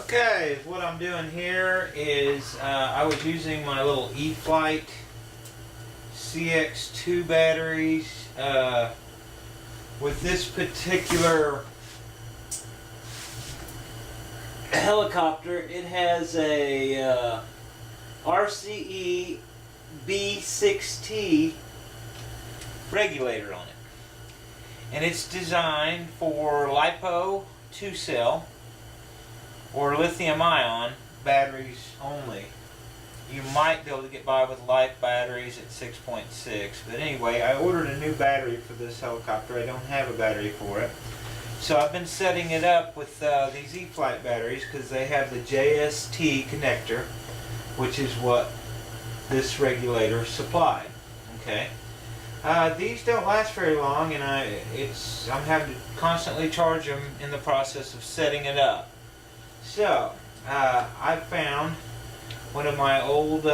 Okay, what I'm doing here is I was using my little E-Flight CX2 batteries with this particular helicopter. It has a RCE B6T regulator on it, and it's designed for Lipo 2-cell or lithium-ion batteries only. You might be able to get by with light batteries at 6.6, but anyway, I ordered a new battery for this helicopter. I don't have a battery for it, so I've been setting it up with these E-Flight batteries because they have the JST connector, which is what this regulator supplied. Okay, these don't last very long, and I'm having to constantly charge them in the process of setting it up. So, I found one of my old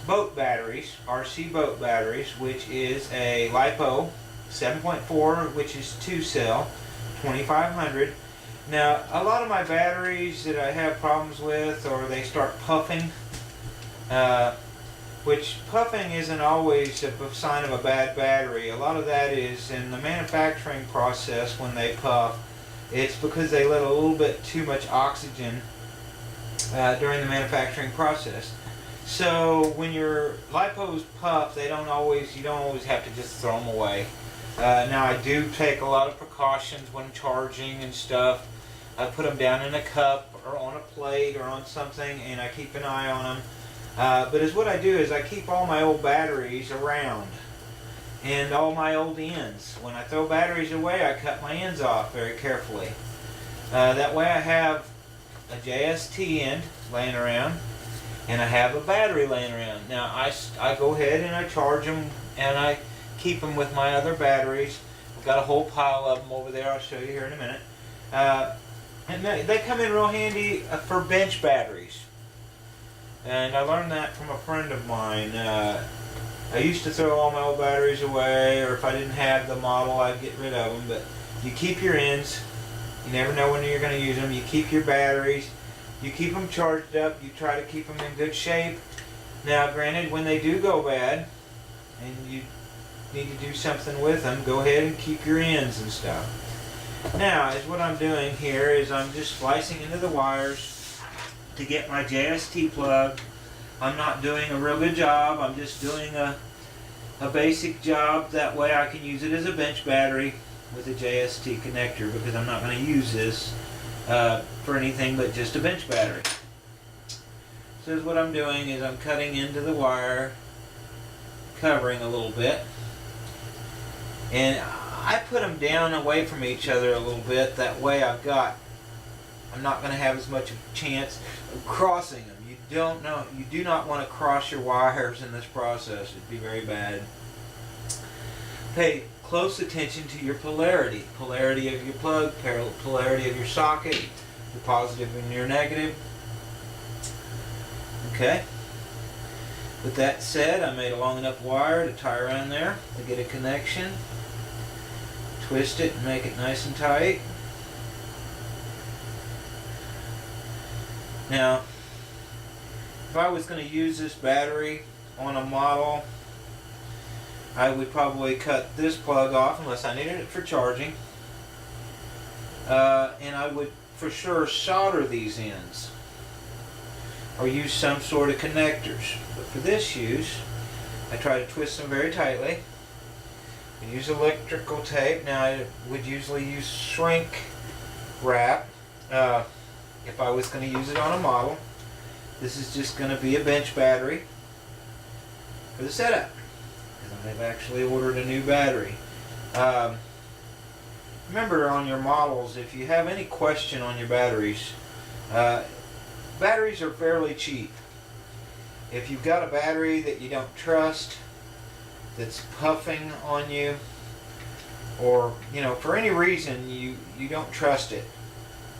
boat batteries, RC boat batteries, which is a Lipo 7.4, which is 2-cell, 2500. Now, a lot of my batteries that I have problems with, or they start puffing, which puffing isn't always a sign of a bad battery. A lot of that is in the manufacturing process when they puff. It's because they let a little bit too much oxygen during the manufacturing process. So when your lipos puff, you don't always have to just throw them away. Now I do take a lot of precautions when charging and stuff. I put them down in a cup or on a plate or on something, and I keep an eye on them. But what I do is I keep all my old batteries around, and all my old ends. When I throw batteries away, I cut my ends off very carefully. That way I have a JST end laying around, and I have a battery laying around. Now I go ahead and I charge them, and I keep them with my other batteries. I've got a whole pile of them over there. I'll show you here in a minute. And they come in real handy for bench batteries. And I learned that from a friend of mine. I used to throw all my old batteries away, or if I didn't have the model, I'd get rid of them. But you keep your ends. You never know when you're going to use them. You keep your batteries. You keep them charged up. You try to keep them in good shape. Now, granted, when they do go bad, and you need to do something with them, go ahead and keep your ends and stuff. Now, what I'm doing here is I'm just splicing into the wires to get my JST plug. I'm not doing a real good job. I'm just doing a basic job. That way I can use it as a bench battery with a JST connector, because I'm not going to use this for anything but just a bench battery. So what I'm doing is I'm cutting into the wire, covering a little bit, and I put them down away from each other a little bit. That way I'm not going to have as much of a chance of crossing them. You do not want to cross your wires in this process. It'd be very bad. Pay close attention to your polarity. Polarity of your plug, polarity of your socket, your positive and your negative. Okay. With that said, I made a long enough wire to tie around there to get a connection. Twist it and make it nice and tight. Now, if I was going to use this battery on a model, I would probably cut this plug off unless I needed it for charging. And I would for sure solder these ends or use some sort of connectors. But for this use, I try to twist them very tightly. I use electrical tape. Now I would usually use shrink wrap if I was going to use it on a model. This is just going to be a bench battery for the setup, because I've actually ordered a new battery. Remember, on your models, if you have any question on your batteries, batteries are fairly cheap. If you've got a battery that you don't trust, that's puffing on you, or for any reason you don't trust it,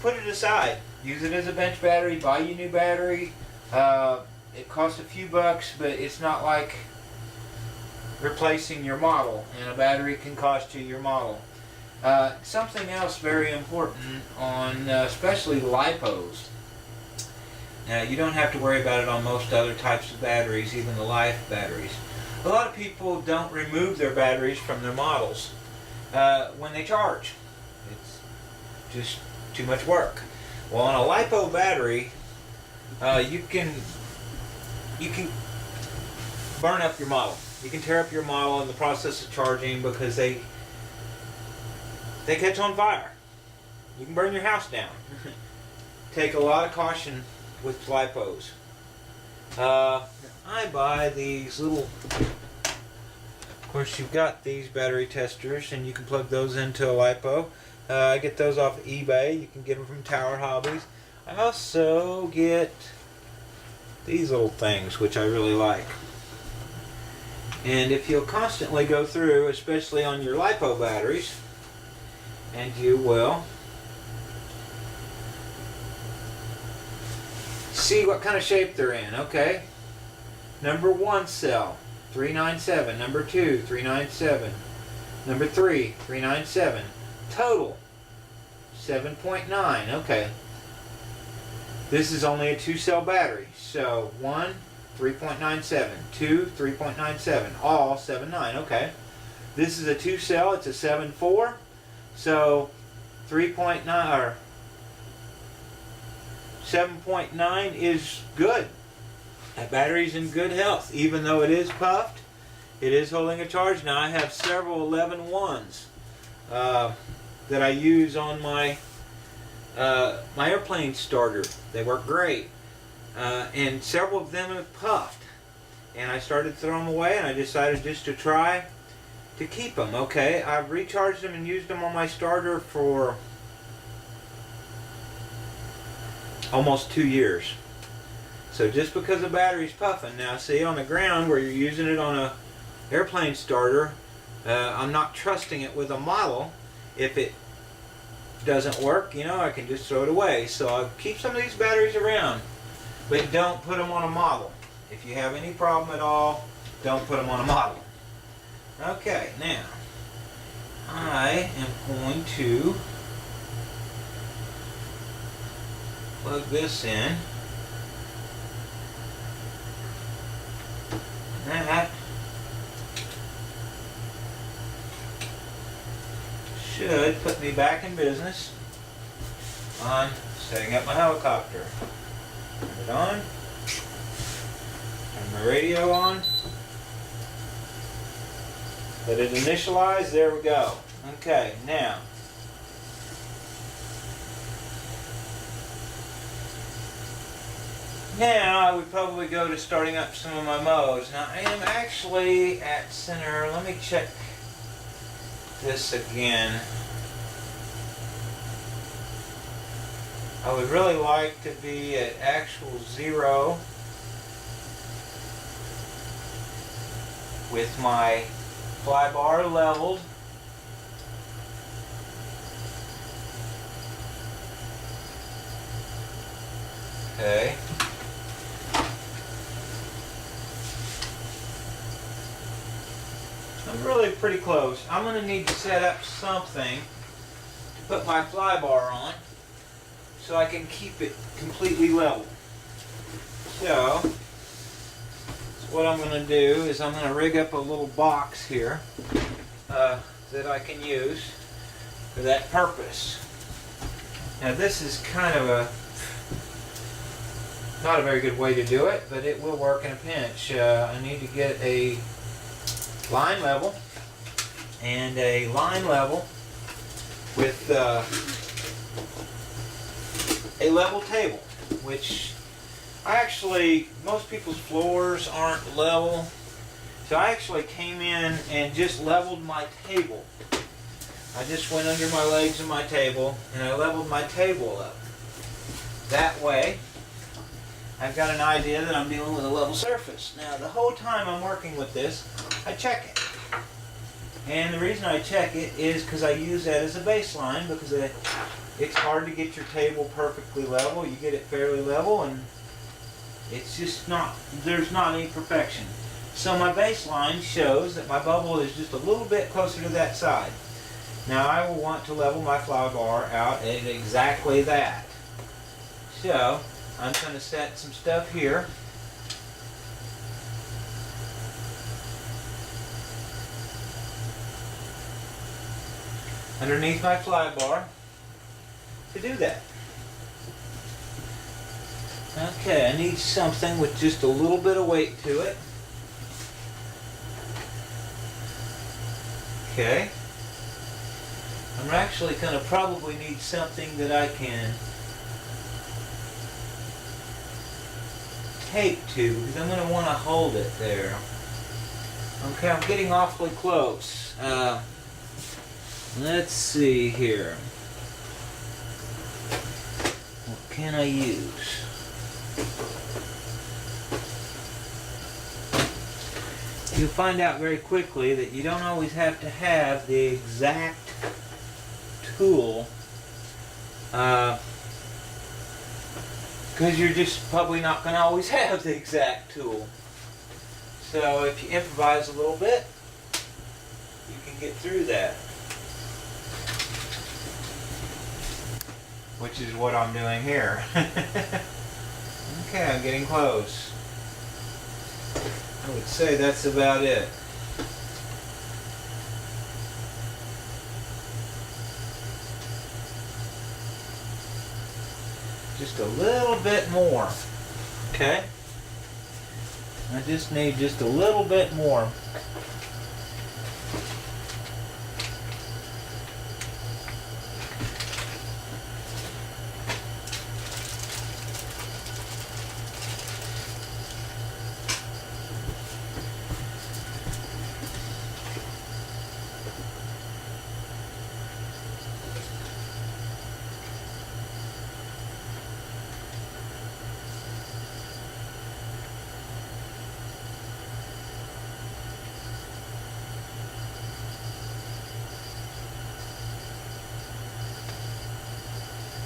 put it aside. Use it as a bench battery. Buy you a new battery. It costs a few bucks, but it's not like replacing your model, and a battery can cost you your model. Something else very important on especially lipos. Now, you don't have to worry about it on most other types of batteries, even the Life batteries. A lot of people don't remove their batteries from their models when they charge. It's just too much work. Well, on a Lipo battery, you can burn up your model. You can tear up your model in the process of charging because they catch on fire. You can burn your house down. Take a lot of caution with lipos. I buy these little, of course you've got these battery testers and you can plug those into a lipo. I get those off eBay. You can get them from Tower Hobbies. I also get these little things which I really like. And if you'll constantly go through, especially on your lipo batteries, and you will see what kind of shape they're in. Okay, number 1 cell 397, number 2 397, number 3 397, total 7.9. okay, this is only a 2-cell battery, so 1 3.97, 2 3.97, all 7.9. okay, this is a 2-cell, it's a 7.4, so 3.9 or 7.9 is good. That battery's in good health, even though it is puffed. It is holding a charge. Now I have several 11.1s that I use on my my airplane starter. They work great, and several of them have puffed. And I started throwing them away, and I decided just to try to keep them. Okay, I've recharged them and used them on my starter for almost 2 years. So just because the battery's puffing, now see on the ground where you're using it on a airplane starter, I'm not trusting it with a model. If it doesn't work, you know, I can just throw it away. So I'll keep some of these batteries around, but don't put them on a model. If you have any problem at all, don't put them on a model. Okay, now I am going to plug this in. That should put me back in business on setting up my helicopter. Turn it on. Turn my radio on. Let it initialize. There we go. Okay, now I would probably go to starting up some of my modes. Now I am actually at center. Let me check this again. I would really like to be at actual 0 with my fly bar leveled. Okay. I'm really pretty close. I'm going to need to set up something to put my fly bar on so I can keep it completely level. So what I'm going to do is I'm going to rig up a little box here that I can use for that purpose. Now this is kind of not a very good way to do it, but it will work in a pinch. I need to get a line level and a line level with a level table, which most people's floors aren't level, so I actually came in and just leveled my table. I just went under my legs of my table and I leveled my table up. That way I've got an idea that I'm dealing with a level surface. Now the whole time I'm working with this, I check it. And the reason I check it is because I use that as a baseline, because it's hard to get your table perfectly level. You get it fairly level and it's just there's not any perfection. So my baseline shows that my bubble is just a little bit closer to that side. Now I will want to level my fly bar out at exactly that. So I'm going to set some stuff here. Underneath my fly bar to do that. Okay, I need something with just a little bit of weight to it. Okay. I'm actually going to probably need something that I can tape to, because I'm going to want to hold it there. Okay, I'm getting awfully close. Let's see here. What can I use? You'll find out very quickly that you don't always have to have the exact tool, because you're just probably not going to always have the exact tool. So if you improvise a little bit, you can get through that. Which is what I'm doing here. Okay, I'm getting close. I would say that's about it. Just a little bit more. Okay? I just need just a little bit more.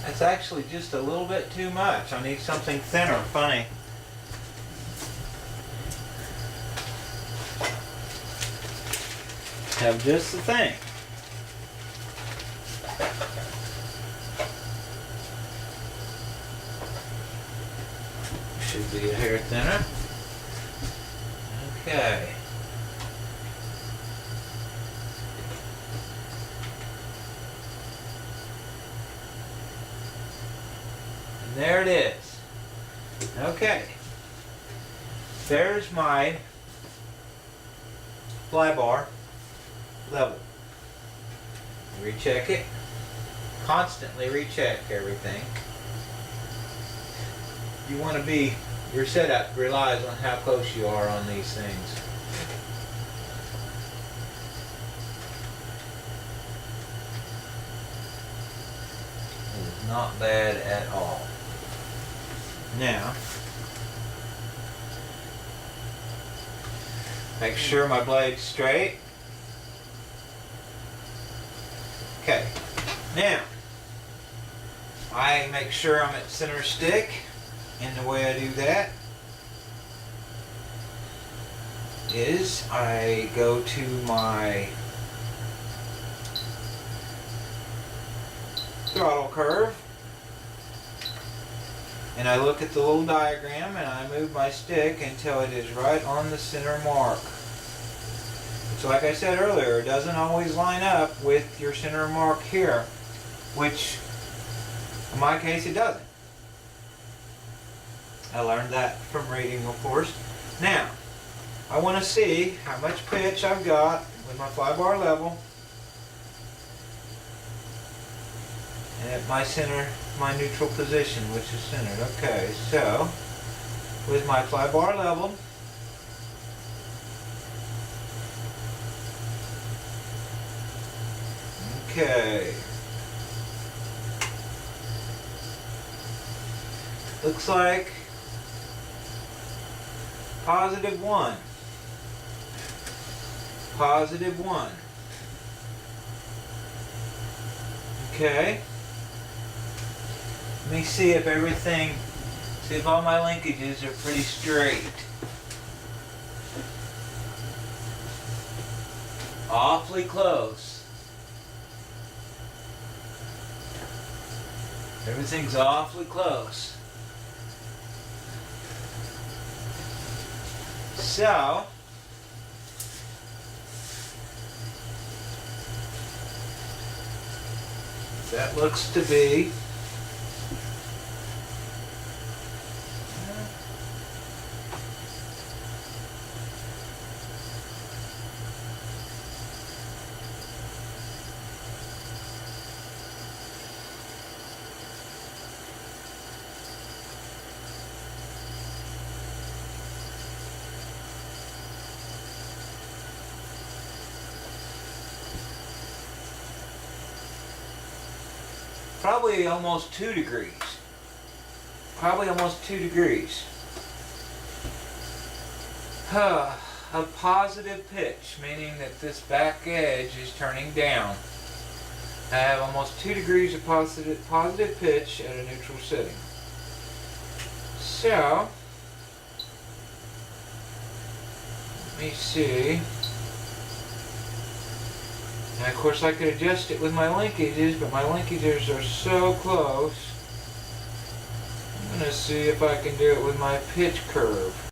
It's actually just a little bit too much. I need something thinner. Funny. Have just the thing. Should be a hair thinner. Okay. There it is. Okay. There's my fly bar level. Recheck it. Constantly recheck everything. You want to be, your setup relies on how close you are on these things. It is not bad at all. Now, make sure my blade's straight. Okay, now, I make sure I'm at center stick, and the way I do that is I go to my throttle curve, and I look at the little diagram and I move my stick until it is right on the center mark. So like I said earlier, it doesn't always line up with your center mark here, which in my case it doesn't. I learned that from reading, of course. Now, I want to see how much pitch I've got with my fly bar level and at my center, my neutral position, which is centered. Okay, so with my fly bar level, okay, looks like +1, +1. Okay. Let me see if everything, see if all my linkages are pretty straight. Awfully close. Everything's awfully close. So, that looks to be probably almost 2 degrees. Probably almost 2 degrees. A positive pitch, meaning that this back edge is turning down. I have almost 2 degrees of positive pitch at a neutral setting. So, let me see. And of course I could adjust it with my linkages, but my linkages are so close. I'm going to see if I can do it with my pitch curve.